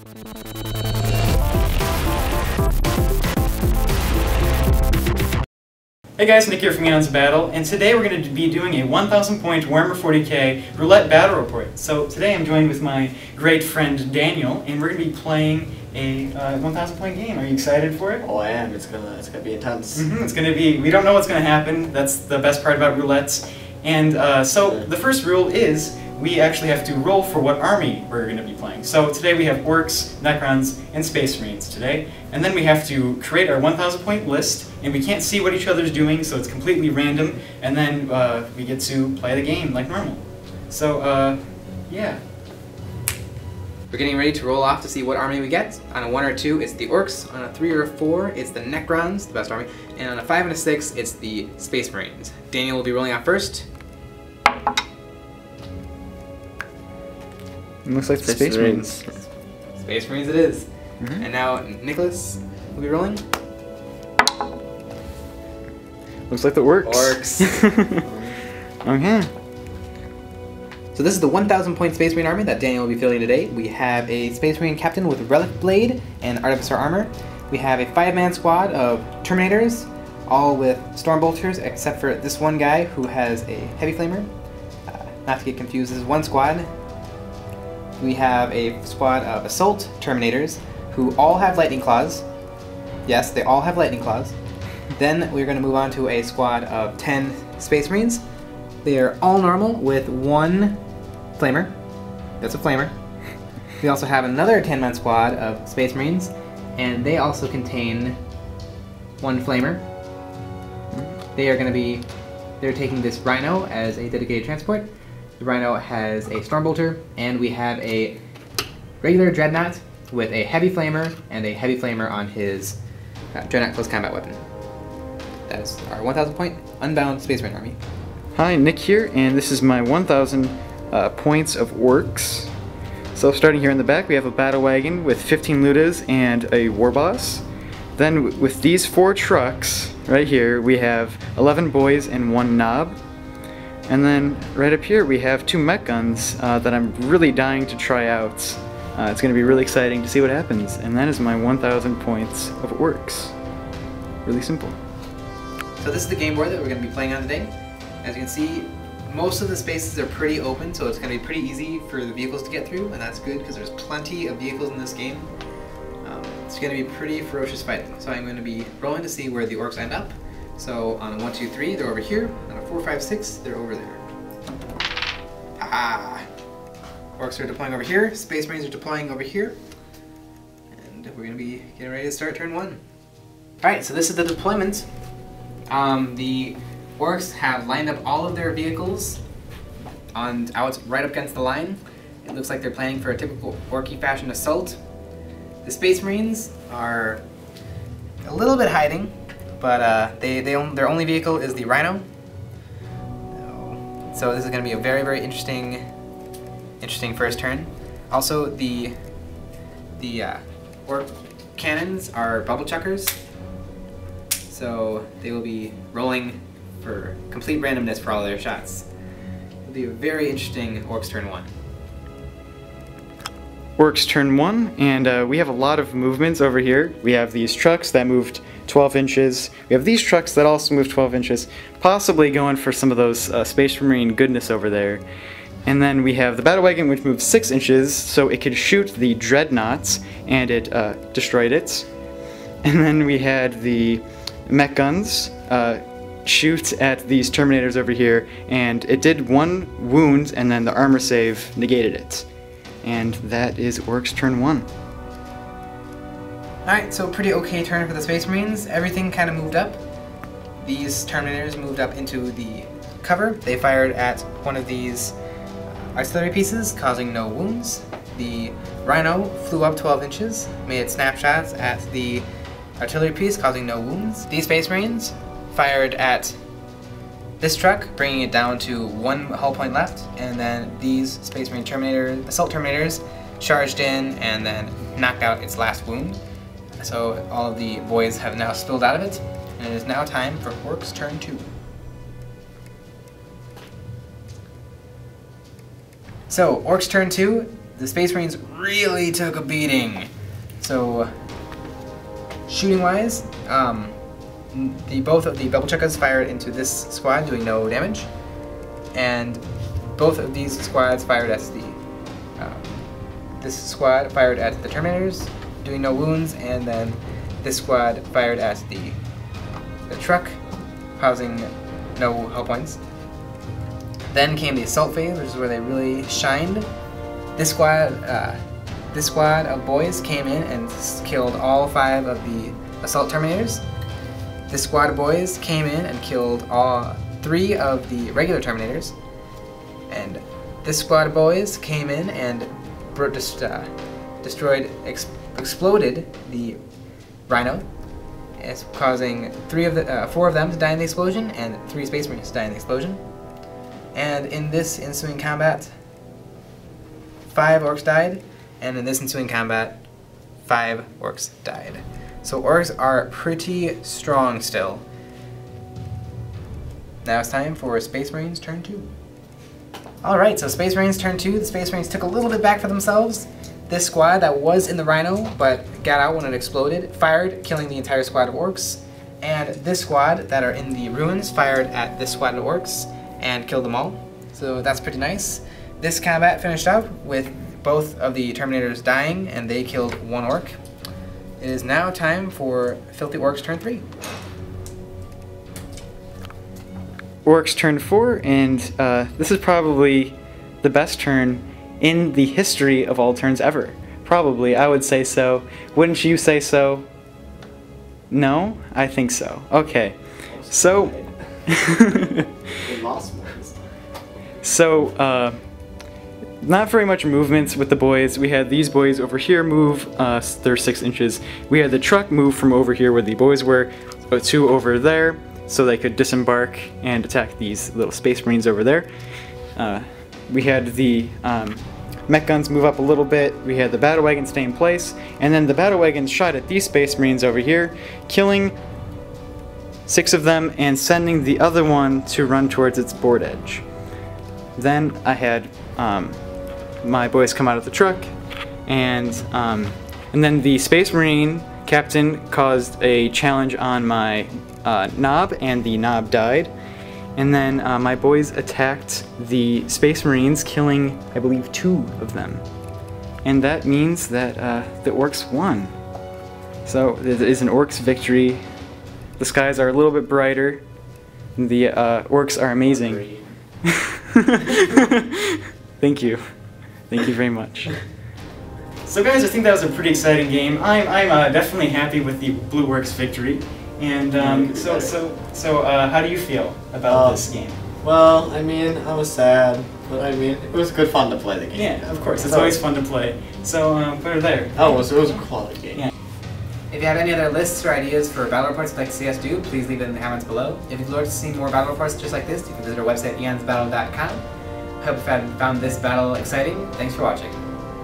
Hey guys, Nick here from EonsOfBattle, and today we're going to be doing a 1000 point Warhammer 40k Roulette battle report. So today I'm joined with my great friend Daniel, and we're going to be playing a 1000 point game. Are you excited for it? Oh, I am. It's gonna be intense. It's going to be, we don't know what's going to happen. That's the best part about roulettes. And so the first rule is we actually have to roll for what army we're going to be playing. So today we have Orcs, Necrons, and Space Marines today. And then we have to create our 1000 point list, and we can't see what each other's doing, so it's completely random. And then we get to play the game like normal. So, yeah. We're getting ready to roll off to see what army we get. On a 1 or 2, it's the Orcs. On a 3 or a 4, it's the Necrons, the best army. And on a 5 and a 6, it's the Space Marines. Daniel will be rolling out first. It looks like the Space Marines. Space Marines it is. And now Nicholas will be rolling. Looks like the Orcs. Orcs. Okay. So this is the 1000 point Space Marine army that Daniel will be fielding today. We have a Space Marine captain with Relic Blade and Artificer armor. We have a 5-man squad of Terminators, all with Stormbolters, except for this one guy who has a Heavy Flamer. Not to get confused, this is one squad. We have a squad of Assault Terminators, who all have Lightning Claws. Yes, they all have Lightning Claws. Then we're going to move on to a squad of 10 Space Marines. They are all normal with one Flamer. That's a Flamer. We also have another 10-man squad of Space Marines, and they also contain one Flamer. They're taking this Rhino as a dedicated transport. The Rhino has a Stormbolter, and we have a regular Dreadnought with a Heavy Flamer and a Heavy Flamer on his Dreadnought Close Combat Weapon. That is our 1000 point Unbound Space Marine army. Hi, Nick here, and this is my 1000 points of Orcs. So starting here in the back, we have a Battle Wagon with 15 Ludas and a War Boss. Then with these 4 trucks right here, we have 11 boys and 1 knob. And then right up here we have 2 mech guns that I'm really dying to try out. It's going to be really exciting to see what happens. And that is my 1000 points of Orcs. Really simple. So this is the game board that we're going to be playing on today. As you can see, most of the spaces are pretty open, so it's going to be pretty easy for the vehicles to get through, and that's good because there's plenty of vehicles in this game. It's going to be pretty ferocious fighting. So I'm going to be rolling to see where the Orcs end up. So on a 1, 2, 3, they're over here. On a 4, 5, 6, they're over there. Ah! Orcs are deploying over here. Space Marines are deploying over here. And we're going to be getting ready to start turn 1. Alright, so this is the deployment. The Orcs have lined up all of their vehicles out right up against the line. It looks like they're planning for a typical Orky fashion assault. The Space Marines are a little bit hiding, but their only vehicle is the Rhino. So this is going to be a very, very interesting first turn. Also, the Orc cannons are bubble chuckers, so they will be rolling for complete randomness for all their shots. It'll be a very interesting Orcs turn 1. Orcs turn 1, and we have a lot of movements over here. We have these trucks that moved 12 inches. We have these trucks that also move 12 inches, possibly going for some of those Space Marine goodness over there. And then we have the Battle Wagon, which moves 6 inches, so it could shoot the Dreadnoughts, and it destroyed it. And then we had the mech guns shoot at these Terminators over here, and it did 1 wound, and then the armor save negated it. And that is Orcs turn 1. Alright, so pretty okay turn for the Space Marines. Everything kind of moved up. These Terminators moved up into the cover. They fired at one of these artillery pieces, causing no wounds. The Rhino flew up 12 inches, made snapshots at the artillery piece, causing no wounds. These Space Marines fired at this truck, bringing it down to 1 hull point left, and then these Space Marine Assault Terminators charged in and then knocked out its last wound. So all of the boys have now spilled out of it, and it is now time for Orcs turn 2. So, Orcs turn 2, the Space Marines really took a beating. So, shooting-wise, both of the bubble chuckas fired into this squad, doing no damage, and both of these squads fired at this squad fired at the Terminators, doing no wounds, and then this squad fired at the truck, causing no hull points. Then came the assault phase, which is where they really shined. This squad of boys came in and killed all 5 of the assault Terminators. This squad of boys came in and killed all 3 of the regular Terminators. And this squad of boys came in and exploded the Rhino, causing 4 of them to die in the explosion and 3 Space Marines to die in the explosion. And in this ensuing combat, 5 orcs died, and in this ensuing combat, 5 orcs died. So orcs are pretty strong still. Now it's time for Space Marines turn 2. Alright, so Space Marines turn 2. The Space Marines took a little bit back for themselves. This squad that was in the Rhino but got out when it exploded fired, killing the entire squad of orcs. And this squad that are in the ruins fired at this squad of orcs and killed them all. So that's pretty nice. This combat finished up with both of the Terminators dying, and they killed 1 orc. It is now time for Filthy Orcs turn 3. Orcs turn 4, and this is probably the best turn in the history of all turns ever. Probably, I would say so. Wouldn't you say so? No? I think so. Okay. So... We lost more this time. So, not very much movements with the boys. We had these boys over here move, they're 6 inches. We had the truck move from over here where the boys were to over there, so they could disembark and attack these little Space Marines over there. We had the mech guns move up a little bit. We had the battle wagons stay in place, and then the battle wagons shot at these Space Marines over here, killing 6 of them and sending the other one to run towards its board edge. Then I had my boys come out of the truck, and then the Space Marine captain caused a challenge on my knob, and the knob died. And then my boys attacked the Space Marines, killing, I believe, 2 of them. And that means that the orcs won. So it is an orcs victory. The skies are a little bit brighter. The orcs are amazing. Thank you. Thank you very much. So guys, I think that was a pretty exciting game. I'm definitely happy with the Blue Orcs victory. And so how do you feel about this game? Well, I mean, I was sad, but I mean, it was good fun to play the game. Yeah, of course, it's always fun to play. So put it there. Oh, it was a quality game. Yeah. If you have any other lists or ideas for battle reports you'd like to see us do, please leave it in the comments below. If you'd like to see more battle reports just like this, you can visit our website, EonsOfBattle.com. I hope you found this battle exciting. Thanks for watching.